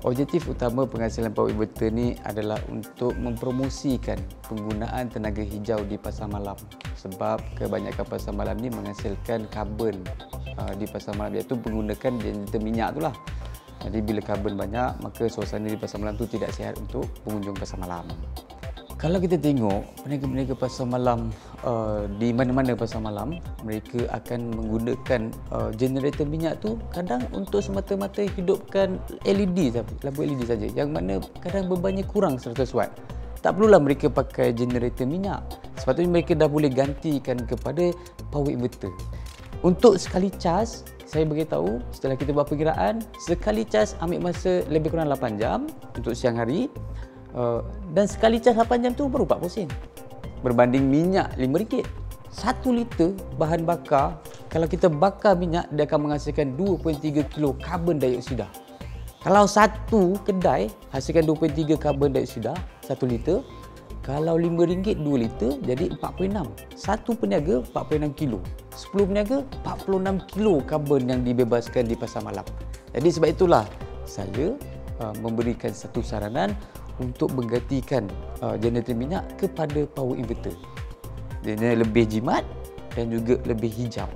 Objektif utama penghasilan power inverter ni adalah untuk mempromosikan penggunaan tenaga hijau di pasar malam. Sebab kebanyakan pasar malam ni menghasilkan karbon di pasar malam, iaitu menggunakan generator minyak itulah. Jadi bila karbon banyak, maka suasana di pasar malam tu tidak sihat untuk pengunjung pasar malam. Kalau kita tengok peniaga-peniaga pasar malam di mana-mana pasar malam, mereka akan menggunakan generator minyak tu kadang untuk semata-mata hidupkan LED, lampu LED saja, yang mana kadang bebannya kurang 100 watt. Tak perlulah mereka pakai generator minyak. Sepatutnya mereka dah boleh gantikan kepada power inverter. Untuk sekali cas, saya beritahu setelah kita buat perkiraan, sekali cas ambil masa lebih kurang 8 jam untuk siang hari. Dan sekali cas 8 jam tu baru 40 sen. Berbanding minyak RM5. 1 liter bahan bakar, kalau kita bakar minyak, dia akan menghasilkan 2.3 kilo karbon dioksida. Kalau satu kedai hasilkan 2.3 karbon dioksida 1 liter, kalau RM5 2 liter jadi 46. Satu peniaga 46 kilo. 10 peniaga 46 kilo karbon yang dibebaskan di pasar malam. Jadi sebab itulah saya memberikan satu saranan untuk menggantikan generator minyak kepada power inverter. Dia lebih jimat dan juga lebih hijau.